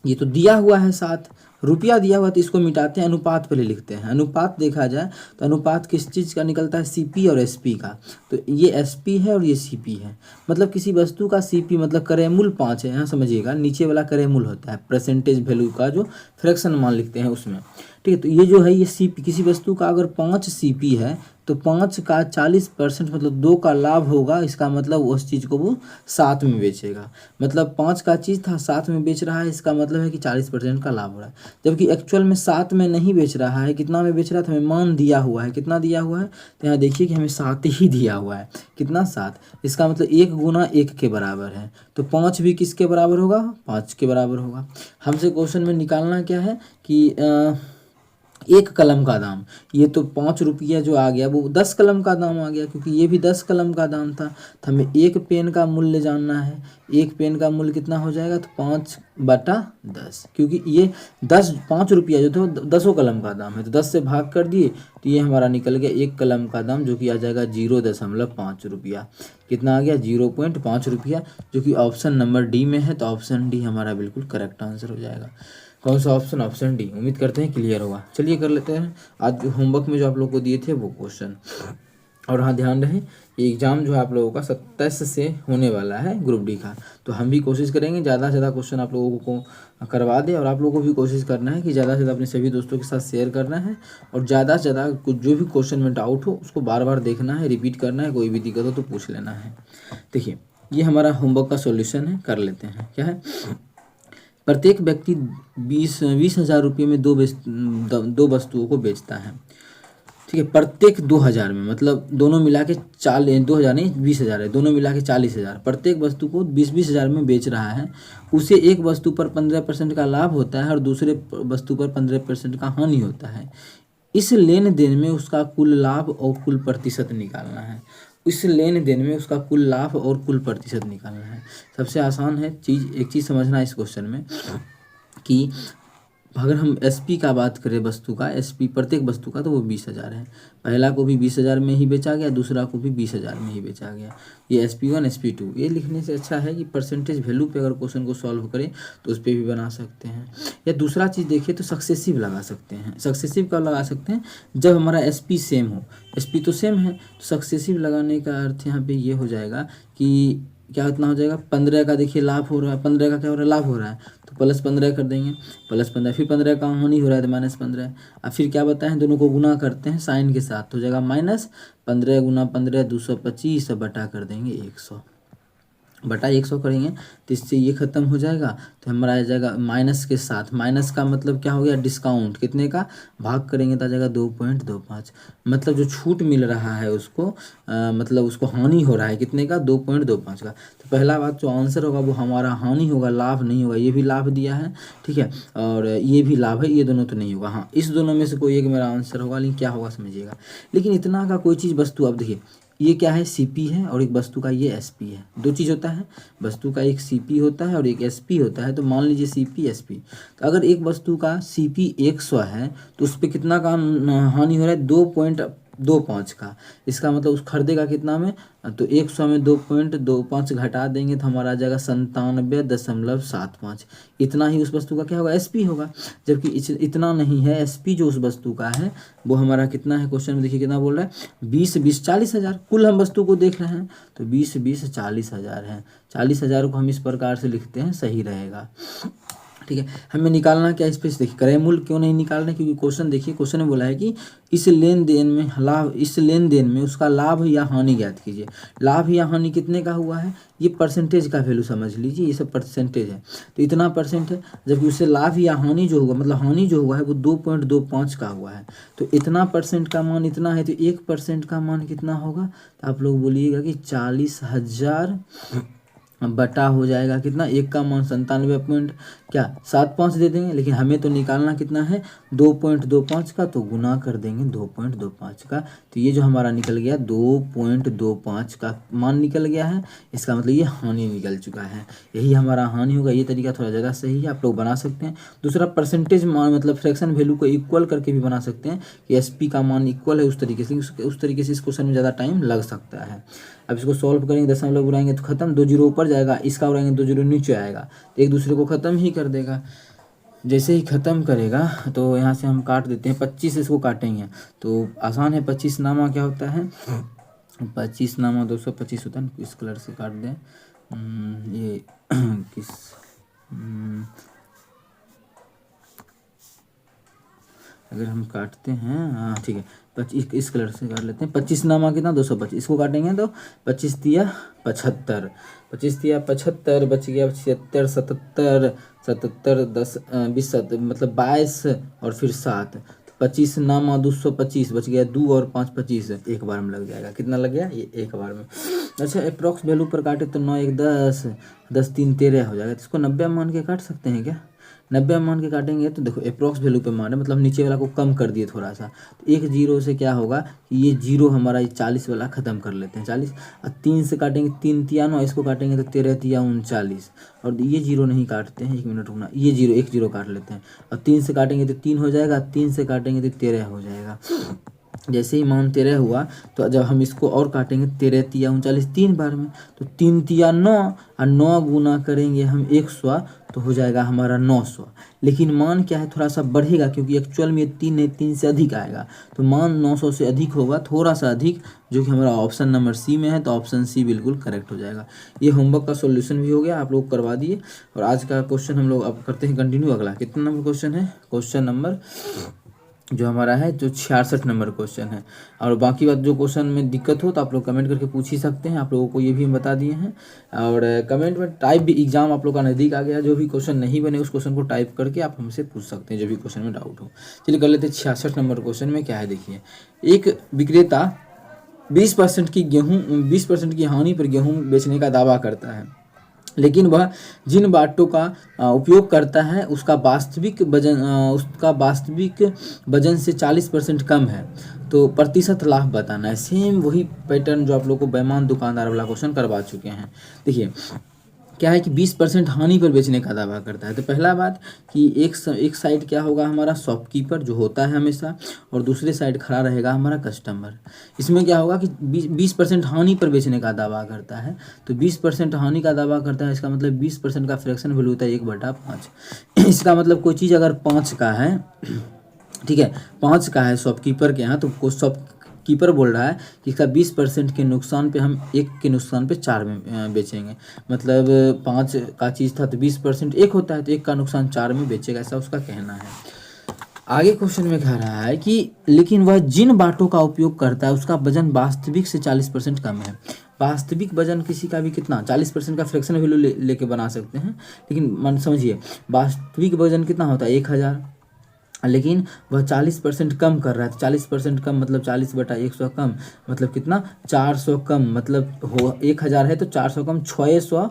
ये तो दिया हुआ है 7 रुपया दिया हुआ, तो इसको मिटाते हैं, अनुपात पहले लिखते हैं। अनुपात देखा जाए तो अनुपात किस चीज़ का निकलता है, सीपी और एसपी का। तो ये एसपी है और ये सीपी है, मतलब किसी वस्तु का सीपी मतलब क्रय मूल्य 5 है। यहाँ समझिएगा, नीचे वाला क्रय मूल्य होता है परसेंटेज वैल्यू का जो फ्रैक्शन मान लिखते हैं उसमें। ठीक है, तो ये जो है ये सीपी, किसी वस्तु का अगर 5 सीपी है तो 5 का 40% मतलब 2 का लाभ होगा, इसका मतलब उस चीज़ को वो 7 में बेचेगा। मतलब 5 का चीज़ था 7 में बेच रहा है, इसका मतलब है कि 40% का लाभ हो रहा है। जबकि एक्चुअल में 7 में नहीं बेच रहा है, कितना में बेच रहा था, हमें मान दिया हुआ है, कितना दिया हुआ है, तो यहाँ देखिए कि हमें 7 ही दिया हुआ है। कितना, 7, इसका मतलब 1 गुना 1 के बराबर है, तो 5 भी किसके बराबर होगा, 5 के बराबर होगा। हमसे क्वेश्चन में निकालना क्या है कि 1 कलम का दाम, ये तो 5 रुपया जो आ गया वो 10 कलम का दाम आ गया, क्योंकि ये भी 10 कलम का दाम था। तो हमें 1 पेन का मूल्य जानना है, 1 पेन का मूल्य कितना हो जाएगा, तो 5/10, क्योंकि ये 5 रुपया जो था 10 कलम का दाम है, तो 10 से भाग कर दिए तो ये हमारा निकल गया 1 कलम का दाम, जो कि आ जाएगा 0.5 रुपया। कितना आ गया, 0.5 रुपया, जो कि ऑप्शन नंबर डी में है। तो ऑप्शन डी हमारा बिल्कुल करेक्ट आंसर हो जाएगा। कौन सा ऑप्शन, ऑप्शन डी। उम्मीद करते हैं क्लियर होगा। चलिए कर लेते हैं आज होमवर्क में जो आप लोग को दिए थे वो क्वेश्चन। और हाँ ध्यान रहे, ये एग्ज़ाम जो है आप लोगों का 27 से होने वाला है ग्रुप डी का, तो हम भी कोशिश करेंगे ज़्यादा से ज़्यादा क्वेश्चन आप लोगों को करवा दें, और आप लोगों को भी कोशिश करना है कि ज़्यादा से ज़्यादा अपने सभी दोस्तों के साथ शेयर करना है, और ज़्यादा से ज़्यादा कुछ जो भी क्वेश्चन में डाउट हो उसको बार बार देखना है, रिपीट करना है, कोई भी दिक्कत हो तो पूछ लेना है। देखिए ये हमारा होमवर्क का सॉल्यूशन है, कर लेते हैं। क्या है, प्रत्येक व्यक्ति 20,000 रुपये में दो वस्तुओं को बेचता है। ठीक है, प्रत्येक 2,000 में, मतलब दोनों मिला के 2,000 नहीं 20,000 है, दोनों मिला के 40,000। प्रत्येक वस्तु को 20,000 में बेच रहा है। उसे एक वस्तु पर 15% का लाभ होता है और दूसरे वस्तु पर 15% का हानि होता है। इस लेन देन में उसका कुल लाभ और कुल प्रतिशत निकालना है। इस लेन देन में उसका कुल लाभ और कुल प्रतिशत निकालना है। सबसे आसान है एक चीज़ समझना इस क्वेश्चन में कि अगर हम एसपी का बात करें, वस्तु का एसपी प्रत्येक वस्तु का, तो वो 20,000 है। पहला को भी 20,000 में ही बेचा गया, दूसरा को भी 20,000 में ही बेचा गया। ये SP1 SP2। ये लिखने से अच्छा है कि परसेंटेज वैल्यू पे अगर क्वेश्चन को सॉल्व करें तो उस पर भी बना सकते हैं। या दूसरा चीज़ देखिए तो सक्सेसिव लगा सकते हैं। सक्सेसिव कब लगा सकते हैं, जब हमारा SP सेम हो। SP तो सेम है, तो सक्सेसिव लगाने का अर्थ यहाँ पे ये हो जाएगा कि क्या इतना हो जाएगा, 15 का देखिए लाभ हो रहा है, 15 का क्या हो रहा है, लाभ हो रहा है, तो +15 कर देंगे, +15, फिर 15 का हानि हो रहा है तो -15। अब फिर क्या बताएं, दोनों को गुना करते हैं साइन के साथ, तो हो जाएगा -15 × 15 225 बटा कर देंगे 100, बटा 100 करेंगे तो इससे ये खत्म हो जाएगा। तो हमारा आ जाएगा माइनस के साथ, माइनस का मतलब क्या हो गया, डिस्काउंट, कितने का, भाग करेंगे तो आ जाएगा 2.25, मतलब जो छूट मिल रहा है उसको मतलब उसको हानि हो रहा है कितने का, 2.25 का। तो पहला बात जो आंसर होगा वो हमारा हानि होगा, लाभ नहीं होगा। ये भी लाभ दिया है, ठीक है, और ये भी लाभ है, ये दोनों तो नहीं होगा। हाँ, इस दोनों में से कोई एक मेरा आंसर होगा, लेकिन क्या होगा समझिएगा। लेकिन इतना का कोई चीज़ वस्तु, अब देखिए ये क्या है, CP है और एक वस्तु का ये SP है। दो चीज़ होता है, वस्तु का एक CP होता है और एक SP होता है। तो मान लीजिए CP SP, तो अगर एक वस्तु का CP 100 है तो उस पर कितना का हानि हो रहा है, 2.25 का। इसका मतलब उस खरीदेगा कितना में, तो 100 में 2.25 घटा देंगे तो हमारा आ जाएगा 97.75। इतना ही उस वस्तु का क्या होगा, SP होगा। जबकि इतना नहीं है, SP जो उस वस्तु का है वो हमारा कितना है, क्वेश्चन में देखिए कितना बोल रहा है, 20 40,000। कुल हम वस्तु को देख रहे हैं तो 20 40,000 है। 40,000 को हम इस प्रकार से लिखते हैं, सही रहेगा। ठीक है, हमें निकालना क्या, इस पे देखिए क्रय मूल्य क्यों नहीं निकाल रहे, क्योंकि क्वेश्चन देखिए, क्वेश्चन में बोला है कि इस लेन देन में उसका लाभ या हानि ज्ञात कीजिए। लाभ या हानि कितने का हुआ है, ये परसेंटेज का वैल्यू समझ लीजिए, ये सब परसेंटेज है, तो इतना परसेंट है। जबकि उससे लाभ या हानि जो होगा, मतलब हानि जो हुआ है वो 2.25 का हुआ है, तो इतना परसेंट का मान इतना है, तो 1% का मान कितना होगा, तो आप लोग बोलिएगा कि 40,000 बटा हो जाएगा कितना, एक का मान 97.75 दे देंगे। लेकिन हमें तो निकालना कितना है, 2.25 का, तो गुना कर देंगे 2.25 का। तो ये जो हमारा निकल गया 2.25 का मान निकल गया है। इसका मतलब ये हानि निकल चुका है, यही हमारा हानि होगा। ये तरीका थोड़ा ज़्यादा सही है, आप लोग बना सकते हैं। दूसरा परसेंटेज मान, मतलब फ्रैक्शन वैल्यू को इक्वल करके भी बना सकते हैं कि SP का मान इक्वल है, उस तरीके से इस क्वेश्चन में ज़्यादा टाइम लग सकता है। अब इसको सॉल्व करेंगे, दशमलव उड़ाएंगे तो खत्म, 2 जीरो ऊपर जाएगा, इसका उड़ाएंगे 2 जीरो नीचे आएगा, तो एक दूसरे को ख़त्म ही कर देगा। जैसे ही ख़त्म करेगा तो यहाँ से हम काट देते हैं, 25 इसको काटेंगे तो आसान है। 25 नामा क्या होता है, 25 नामा 225 होता है। इस कलर से काट दें, ये किस अगर हम काटते हैं, हाँ ठीक है, 25 इस कलर से काट लेते हैं। 25 नामा कितना, 225, इसको काटेंगे तो 25 तिया 75, 25 तिया 75, बच गया 76, 77, 77 10 20 मतलब 22 और फिर 7, 25 नामा 225, बच गया 2 और 5 25, एक बार में लग जाएगा। कितना लग गया, ये एक बार में। अच्छा, अप्रॉक्स वैल्यू पर काटे तो 9 1 10, 10 3 13 हो जाएगा। तो इसको 90 मान के काट सकते हैं क्या, 90 मान के काटेंगे तो देखो अप्रॉक्स वैल्यू पे मान है, मतलब नीचे वाला को कम कर दिए थोड़ा सा, तो एक जीरो से क्या होगा कि ये जीरो हमारा 40 वाला ख़त्म कर लेते हैं, 40 और 3 से काटेंगे, 3 तिया 9, इसको काटेंगे तो 13 तिया 39, और ये जीरो नहीं काटते हैं, 1 मिनट रुकना, ये जीरो एक जीरो काट लेते हैं, और 3 से काटेंगे तो 3 हो जाएगा, 3 से काटेंगे तो 13 हो जाएगा। जैसे ही मान 13 हुआ तो जब हम इसको और काटेंगे 13 तिया 39 3 बार में, तो 3 तिया 9 और 9 गुना करेंगे हम 100, तो हो जाएगा हमारा 900। लेकिन मान क्या है, थोड़ा सा बढ़ेगा, क्योंकि एक्चुअल में 3 नहीं 3 से अधिक आएगा, तो मान 900 से अधिक होगा, थोड़ा सा अधिक, जो कि हमारा ऑप्शन नंबर C में है, तो ऑप्शन C बिल्कुल करेक्ट हो जाएगा। ये होमवर्क का सॉल्यूशन भी हो गया, आप लोग करवा दिए। और आज का क्वेश्चन हम लोग अब करते हैं कंटिन्यू। अगला कितना नंबर क्वेश्चन है, क्वेश्चन नंबर जो हमारा है जो 66 नंबर क्वेश्चन है। और बाकी बात जो क्वेश्चन में दिक्कत हो तो आप लोग कमेंट करके पूछ ही सकते हैं, आप लोगों को ये भी हम बता दिए हैं। और कमेंट में टाइप भी, एग्जाम आप लोग का नज़दीक आ गया, जो भी क्वेश्चन नहीं बने उस क्वेश्चन को टाइप करके आप हमसे पूछ सकते हैं, जो भी क्वेश्चन में डाउट हो। चलिए कर लेते हैं 66 नंबर क्वेश्चन में क्या है, देखिए। एक विक्रेता 20% की गेहूँ 20% की हानि पर गेहूँ बेचने का दावा करता है, लेकिन वह जिन बाटों का उपयोग करता है उसका वास्तविक वजन से 40% कम है, तो प्रतिशत लाभ बताना है। सेम वही पैटर्न जो आप लोग को बेईमान दुकानदार वाला क्वेश्चन करवा चुके हैं। देखिए क्या है कि 20% हानि पर बेचने का दावा करता है। तो पहला बात कि एक साइड क्या होगा हमारा शॉपकीपर जो होता है हमेशा, और दूसरे साइड खड़ा रहेगा हमारा कस्टमर। इसमें क्या होगा कि 20% हानि पर बेचने का दावा करता है, तो 20% हानि का दावा करता है, इसका मतलब 20% का फ्रैक्शन वैल्यू होता है 1/5। इसका मतलब कोई चीज़ अगर 5 का है, ठीक है, 5 का है शॉपकीपर के यहाँ, तो शॉपकीपर बोल रहा है कि इसका 20% के नुकसान पे हम 1 के नुकसान पे 4 में बेचेंगे। मतलब 5 का चीज़ था तो 20% 1 होता है, तो 1 का नुकसान 4 में बेचेगा, ऐसा उसका कहना है। आगे क्वेश्चन में कह रहा है कि लेकिन वह जिन बाटों का उपयोग करता है उसका वजन वास्तविक से 40% कम है। वास्तविक वजन किसी का भी कितना 40% का फ्रैक्शन वैल्यू लेके बना सकते हैं, लेकिन मन समझिए वास्तविक वजन कितना होता है 1000, लेकिन वह 40% कम कर रहा है। तो 40% कम मतलब 40/100 कम मतलब कितना 400 कम, मतलब हो 1000 है तो 400 कम 600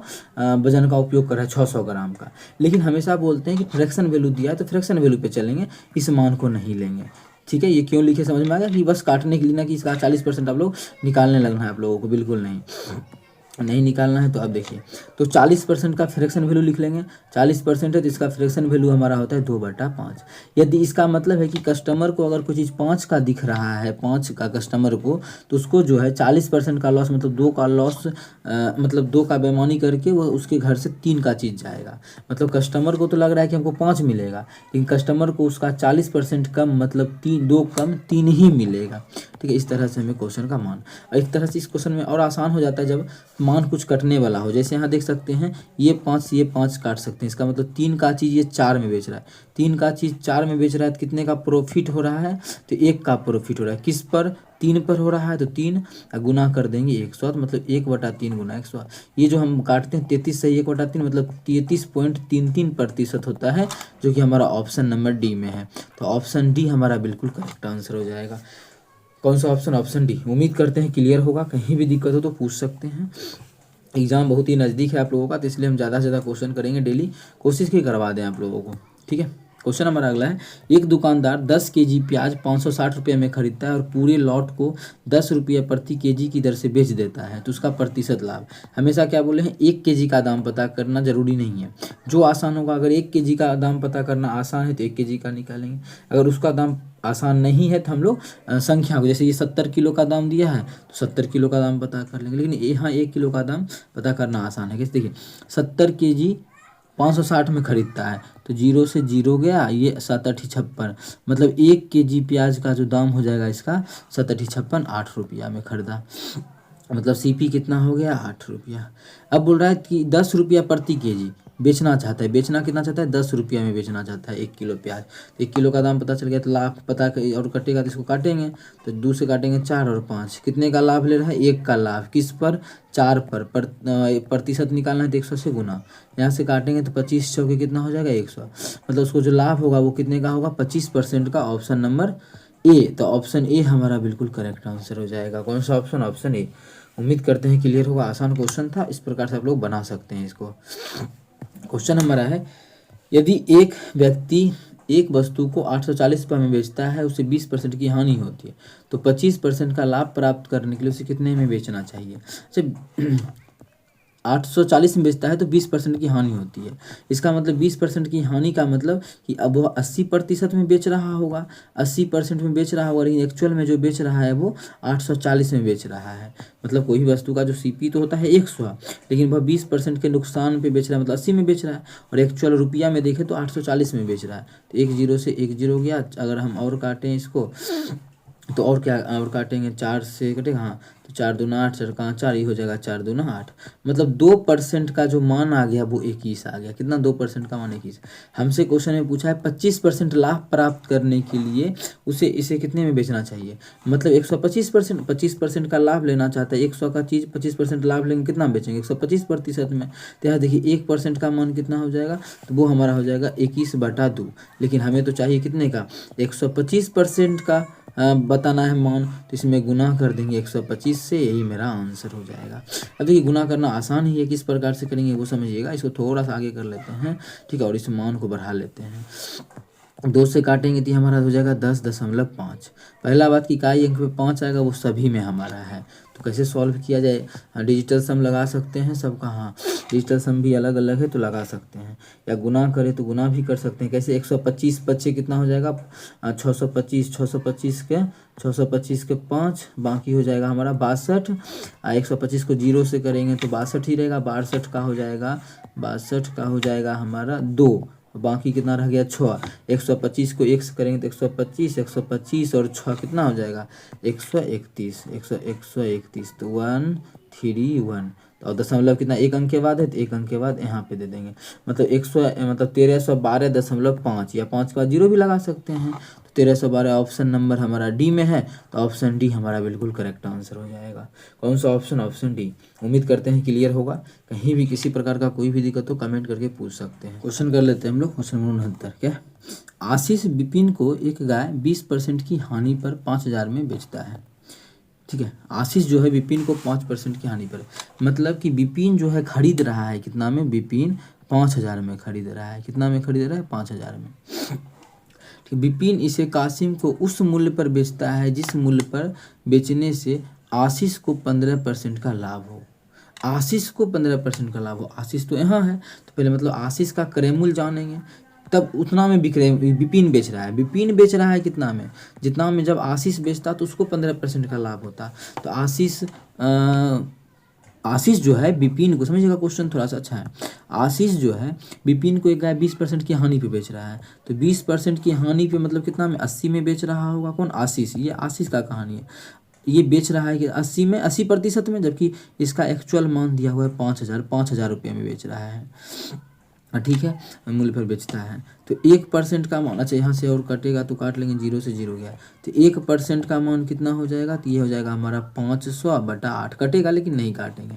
वजन का उपयोग कर रहा है, 600 ग्राम का। लेकिन हमेशा बोलते हैं कि फ्रैक्शन वैल्यू दिया है तो फ्रैक्शन वैल्यू पे चलेंगे, इस मान को नहीं लेंगे। ठीक है, ये क्यों लिखे समझ में आ गया कि बस काटने के लिए ना कि इसका 40% आप लोग निकालने लगना है आप लोगों को, बिल्कुल नहीं निकालना है। तो अब देखिए, तो 40% का फ्रैक्शन वैल्यू लिख लेंगे। 40% है तो इसका फ्रैक्शन वैल्यू हमारा होता है 2/5। यदि इसका मतलब है कि कस्टमर को अगर कोई चीज़ 5 का दिख रहा है, 5 का कस्टमर को, तो उसको जो है 40% का लॉस, मतलब 2 का लॉस, मतलब 2 का बेईमानी करके वो उसके घर से 3 का चीज़ जाएगा। मतलब कस्टमर को तो लग रहा है कि हमको 5 मिलेगा, लेकिन कस्टमर को उसका 40% कम मतलब 2 कम 3 ही मिलेगा। ठीक है, इस तरह से हमें क्वेश्चन का मान, एक तरह से इस क्वेश्चन में और आसान हो जाता है जब मान कुछ कटने वाला हो। जैसे यहाँ देख सकते हैं ये 5 काट सकते हैं, इसका मतलब 3 का चीज़ ये 4 में बेच रहा है, 3 का चीज़ 4 में बेच रहा है तो कितने का प्रॉफिट हो रहा है, तो 1 का प्रॉफिट हो रहा है। किस पर 3 पर हो रहा है, तो 3 गुना कर देंगे 100, तो मतलब 1/3 गुना 100। ये जो हम काटते हैं 33 से 1/3 मतलब 33.33% होता है, जो कि हमारा ऑप्शन नंबर डी में है। तो ऑप्शन डी हमारा बिल्कुल करेक्ट आंसर हो जाएगा। कौन सा ऑप्शन, ऑप्शन डी। उम्मीद करते हैं क्लियर होगा, कहीं भी दिक्कत हो तो पूछ सकते हैं। एग्ज़ाम बहुत ही नज़दीक है आप लोगों का, तो इसलिए हम ज़्यादा से ज़्यादा क्वेश्चन करेंगे, डेली कोशिश की करवा दें आप लोगों को। ठीक है, क्वेश्चन नंबर अगला है, एक दुकानदार 10 केजी प्याज 560 रुपये में खरीदता है और पूरे लॉट को 10 रुपये प्रति केजी की दर से बेच देता है, तो उसका प्रतिशत लाभ। हमेशा क्या बोले हैं, 1 केजी का दाम पता करना जरूरी नहीं है, जो आसान होगा। अगर 1 केजी का दाम पता करना आसान है तो 1 केजी का निकालेंगे, अगर उसका दाम आसान नहीं है तो हम लोग संख्या को, जैसे ये 70 किलो का दाम दिया है तो 70 किलो का दाम पता कर लेंगे। लेकिन यहाँ 1 किलो का दाम पता करना आसान है। कैसे, देखिए 70 केजी 560 में खरीदता है, तो 0 से 0 गया, ये 7×8 = 56, मतलब 1 केजी प्याज का जो दाम हो जाएगा इसका 7×8 = 8 रुपया में खरीदा, मतलब सीपी कितना हो गया 8 रुपया। अब बोल रहा है कि 10 रुपया प्रति केजी बेचना चाहता है, बेचना कितना चाहता है 10 रुपया में बेचना चाहता है 1 किलो प्याज। तो 1 किलो का दाम पता चल गया, तो लाभ पता और कटेगा तो इसको काटेंगे, तो 2 से काटेंगे 4 और 5, कितने का लाभ ले रहा है 1 का लाभ, किस पर 4 पर, प्रतिशत निकालना है तो 100 से गुना, यहाँ से काटेंगे तो 25 चौके कितना हो जाएगा 100, मतलब उसको जो लाभ होगा वो कितने का होगा 25% का, ऑप्शन नंबर ए। तो ऑप्शन ए हमारा बिल्कुल करेक्ट आंसर हो जाएगा। कौन सा ऑप्शन, ऑप्शन ए। उम्मीद करते हैं क्लियर होगा, आसान क्वेश्चन था, इस प्रकार से आप लोग बना सकते हैं इसको। क्वेश्चन नंबर है, यदि एक व्यक्ति एक वस्तु को 840 रुपये में बेचता है, उसे 20% की हानि होती है, तो 25% का लाभ प्राप्त करने के लिए उसे कितने में बेचना चाहिए। अच्छा 840 में बेचता है तो 20% की हानि होती है, इसका मतलब 20% की हानि का मतलब कि अब वह 80% में बेच रहा होगा, 80% में बेच रहा होगा, लेकिन एक्चुअल में जो बेच रहा है वो 840 में बेच रहा है। मतलब कोई भी वस्तु का जो सीपी तो होता है 100, लेकिन वह 20% के नुकसान पे बेच रहा है, मतलब 80 में बेच रहा है, और एक्चुअल रुपया में देखें तो 840 में बेच रहा है। तो 1 0 से 1 0 गया, अगर हम और काटें इसको तो और क्या, और काटेंगे 4 से कटेगा, हाँ, तो 4 दूना 8, 4 कहाँ 4, ये हो जाएगा 4 दूना 8। मतलब 2% का जो मान आ गया वो 21 आ गया। कितना 2% का मान 21। हमसे क्वेश्चन में पूछा है 25% लाभ प्राप्त करने के लिए उसे इसे कितने में बेचना चाहिए। मतलब 125%, 25% का लाभ लेना चाहता है, 100 का चीज़ 25% लाभ लेंगे कितना बेचेंगे 125% में। तो यहाँ देखिए 1% का मान कितना हो जाएगा, तो वो हमारा हो जाएगा 21/2। लेकिन हमें तो चाहिए कितने का 125% का बताना है मान, तो इसमें गुना कर देंगे 125 से, यही मेरा आंसर हो जाएगा। अब देखिए गुना करना आसान ही है, किस प्रकार से करेंगे वो समझिएगा। इसको थोड़ा सा आगे कर लेते हैं, ठीक है, और इस मान को बढ़ा लेते हैं। 2 से काटेंगे तो हमारा हो जाएगा 10.5। पहला बात कि इकाई अंक पे 5 आएगा, वो सभी में हमारा है। तो कैसे सॉल्व किया जाए, डिजिटल सम लगा सकते हैं सबका, हाँ डिजिटल सम भी अलग अलग है तो लगा सकते हैं, या गुना करें तो गुना भी कर सकते हैं। कैसे 125 बच्चे कितना हो जाएगा 625, 625 के 5, बाकी हो जाएगा हमारा 62। 125 को 0 से करेंगे तो 62 ही रहेगा, 62 का हो जाएगा, 62 का हो जाएगा हमारा 2, बाकी कितना रह गया 6। 125 को 1 से करेंगे तो 125, 125 और 6 कितना हो जाएगा 131, 131, तो 131। और दशमलव कितना एक अंक के बाद है, तो एक अंक के बाद यहाँ पे दे देंगे। मतलब 1312.5 या 5 के बाद 0 भी लगा सकते हैं। तो 1312 ऑप्शन नंबर हमारा डी में है, तो ऑप्शन डी हमारा बिल्कुल करेक्ट आंसर हो जाएगा। कौन सा ऑप्शन, ऑप्शन डी। उम्मीद करते हैं क्लियर होगा। कहीं भी किसी प्रकार का कोई भी दिक्कत हो कमेंट करके पूछ सकते हैं। क्वेश्चन कर लेते हैं हम लोग, क्वेश्चन 69। क्या आशीष विपिन को एक गाय 20% की हानि पर 5,000 में बेचता है। ठीक है, आशीष जो है विपिन को 5% की हानि पर, मतलब कि विपिन जो है खरीद रहा है कितना में, विपिन 5,000 में खरीद रहा है। कितना में खरीद रहा है 5,000 में। ठीक, विपिन इसे कासिम को उस मूल्य पर बेचता है जिस मूल्य पर बेचने से आशीष को 15% का लाभ हो। आशीष को 15% का लाभ हो, आशीष तो यहाँ है, तो पहले मतलब आशीष का क्रय मूल्य जानेंगे, तब उतना में विक्रय विपिन बेच रहा है। विपिन बेच रहा है कितना में, जितना में जब आशीष बेचता तो उसको 15% का लाभ होता। तो आशीष जो है विपिन को, समझिएगा क्वेश्चन थोड़ा सा अच्छा है। आशीष जो है विपिन को एक गाय 20% की हानि पे बेच रहा है, तो 20% की हानि पे मतलब कितना में 80 में बेच रहा होगा। कौन, आशीष। ये आशीष का कहानी है, ये बेच रहा है कि 80 में, 80% में, जबकि इसका एक्चुअल मान दिया हुआ है 5,000 रुपये में बेच रहा है। ठीक है, मूल्य पर बेचता है। तो 1% का मान, अच्छा यहाँ से और कटेगा तो काट लेंगे, 0 से 0 गया, तो 1% का मान कितना हो जाएगा, तो ये हो जाएगा हमारा 500/8। कटेगा लेकिन नहीं काटेंगे,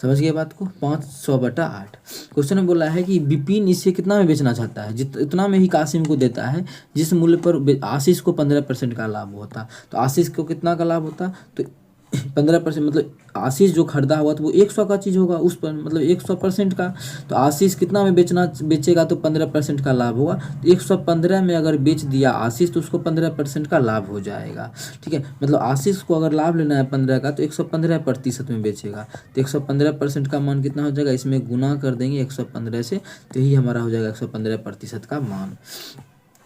समझ गए बात को, 500/8। क्वेश्चन में बोला है कि विपिन इसे कितना में बेचना चाहता है, इतना में ही कासिम को देता है जिस मूल्य पर आशीष को 15% का लाभ होता। तो आशीष को कितना का लाभ होता, तो 15%, मतलब आशीष जो खरीदा हुआ तो वो 100 का चीज़ होगा उस पर, मतलब 100% का। तो आशीष कितना में बेचेगा तो 15% का लाभ होगा। तो 115 में अगर बेच दिया आशीष तो उसको 15% का लाभ हो जाएगा। ठीक है, मतलब आशीष को अगर लाभ लेना है 15 का तो 115% में बेचेगा। तो 115% का मान कितना हो जाएगा, इसमें गुना कर देंगे 115 से, तो यही हमारा हो जाएगा 115% का मान।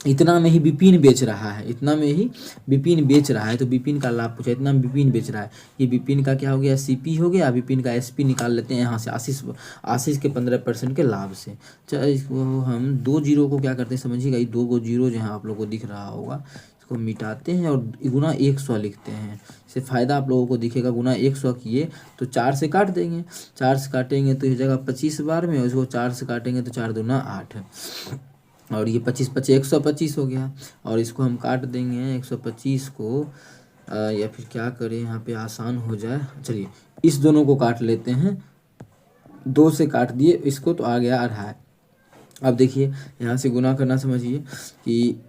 इतना में ही विपिन बेच रहा है, इतना में ही विपिन बेच रहा है, तो विपिन का लाभ पूछा, इतना में विपिन बेच रहा है। ये विपिन का क्या हो गया, सीपी हो गया, विपिन का एसपी निकाल लेते हैं यहाँ से, आशीष के 15% के लाभ से। चलो इसको हम 2 जीरो को क्या करते हैं समझिएगा, ये 2 जीरो जहाँ आप लोग को दिख रहा होगा इसको मिटाते हैं और गुना 100 लिखते हैं। इससे फ़ायदा आप लोगों को दिखेगा। गुना 100 किए तो 4 से काट देंगे, 4 से काटेंगे तो ये जगह 25 बार में, उसको 4 से काटेंगे तो 4 दूना 8, और ये 25 25 125 हो गया। और इसको हम काट देंगे 125 को, या फिर क्या करें यहाँ पे आसान हो जाए, चलिए इस दोनों को काट लेते हैं, 2 से काट दिए इसको तो आ गया 2.5। अब देखिए यहाँ से गुना करना समझिए कि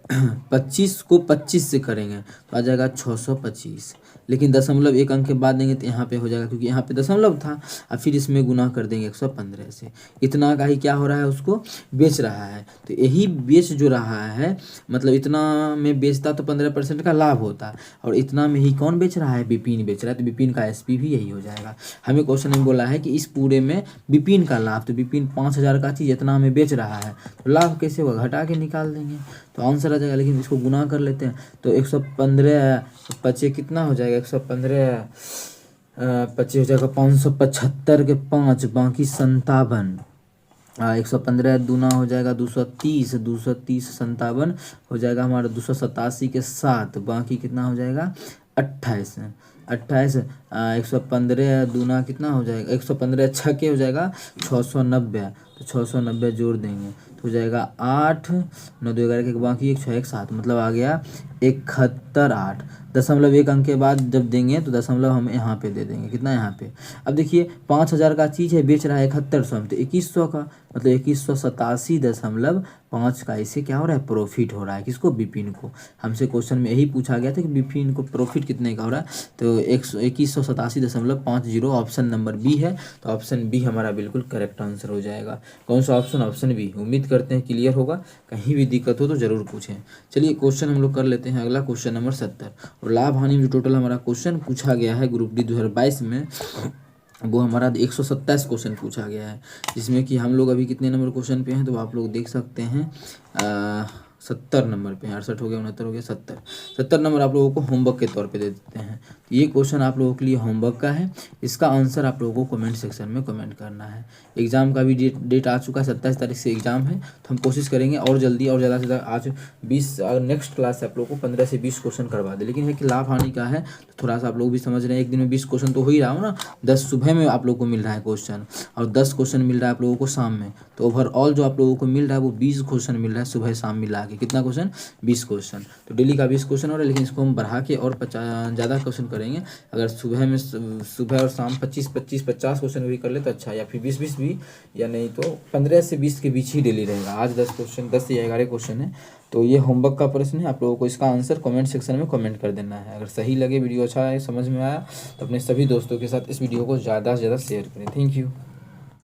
25 को 25 से करेंगे तो आ जाएगा 625, लेकिन दशमलव एक अंक के बाद देंगे तो यहाँ पे हो जाएगा, क्योंकि यहाँ पे दशमलव था। और फिर इसमें गुना कर देंगे 115 से। इतना का ही क्या हो रहा है, उसको बेच रहा है। तो यही बेच जो रहा है, मतलब इतना में बेचता तो 15% का लाभ होता, और इतना में ही कौन बेच रहा है, विपिन बेच रहा है। तो विपिन का एसपी भी यही हो जाएगा। हमें क्वेश्चन में बोला है कि इस पूरे में विपिन का लाभ, तो विपिन 5,000 का चीज़ इतना में बेच रहा है, तो लाभ कैसे होगा, घटा के निकाल देंगे तो आंसर आ जाएगा। लेकिन इसको गुना कर लेते हैं तो 115 25 कितना हो जाएगा, 115 25 हो जाएगा 575 के 5, बाकी 57। 115 दूना हो जाएगा 230, 230 57 हो जाएगा हमारा 287 के 7, बाकी कितना हो जाएगा 28। 28 115 दूना कितना हो जाएगा, 115 छक्के हो जाएगा 690, तो 690 जोड़ देंगे तो हो जाएगा 8, 9 2 11 के बाकी 1 6 1 7, मतलब आ गया 71.8। 0.1 अंक के बाद जब देंगे तो दशमलव हम यहाँ पे दे देंगे, कितना यहाँ पे। अब देखिए 5,000 का चीज़ है, बेच रहा है 7100 में, तो 2100 का मतलब 2187.5 का इसे क्या हो रहा है, प्रॉफिट हो रहा है। किसको, विपिन को। हमसे क्वेश्चन में यही पूछा गया था कि विपिन को प्रॉफिट कितने का हो रहा है, तो 2187.50 ऑप्शन नंबर बी है। तो ऑप्शन बी हमारा बिल्कुल करेक्ट आंसर हो जाएगा। कौन सा ऑप्शन, ऑप्शन बी। उम्मीद करते हैं क्लियर होगा, कहीं भी दिक्कत हो तो ज़रूर पूछें। चलिए क्वेश्चन हम लोग कर लेते हैं अगला, क्वेश्चन नंबर 70। और लाभ हानि में जो टोटल हमारा क्वेश्चन पूछा गया है ग्रुप डी 2022 में, वो हमारा 127 क्वेश्चन पूछा गया है, जिसमें कि हम लोग अभी कितने नंबर क्वेश्चन पे हैं, तो आप लोग देख सकते हैं 70 नंबर पे। 68 हो गया, 69 हो गया, 70 नंबर आप लोगों को होमवर्क के तौर पे दे देते हैं। ये क्वेश्चन आप लोगों के लिए होमवर्क का है, इसका आंसर आप लोगों को कमेंट सेक्शन में कमेंट करना है। एग्ज़ाम का भी डेट आ चुका है, 27 तारीख से एग्ज़ाम है, तो हम कोशिश करेंगे और जल्दी और ज़्यादा से ज़्यादा आज 20 नेक्स्ट क्लास से आप लोगों को 15 से 20 क्वेश्चन करवा दे। लेकिन है कि लाभ हानि का है तो थोड़ा सा आप लोग भी समझ रहे हैं, एक दिन में 20 क्वेश्चन तो हो ही रहा हो ना, 10 सुबह में आप लोगों को मिल रहा है क्वेश्चन, और 10 क्वेश्चन मिल रहा है आप लोगों को शाम में, तो ओवरऑल जो आप लोगों को मिल रहा है वो 20 क्वेश्चन मिल रहा है सुबह शाम मिला के। कितना क्वेश्चन, 20 क्वेश्चन। तो डेली का 20 क्वेश्चन हो रहा है, लेकिन इसको हम बढ़ा के और ज़्यादा क्वेश्चन करेंगे। अगर सुबह और शाम 25-50 क्वेश्चन भी कर ले तो अच्छा, या फिर 20-20 भी, या नहीं तो 15 से 20 के बीच ही डेली रहेगा। आज 10 क्वेश्चन, 10 या 11 क्वेश्चन है, तो ये होमवर्क का प्रश्न है। आप लोगों को इसका आंसर कमेंट सेक्शन में कमेंट कर देना है। अगर सही लगे, वीडियो अच्छा है, समझ में आया, तो अपने सभी दोस्तों के साथ इस वीडियो को ज़्यादा से ज़्यादा शेयर करें। Thank you.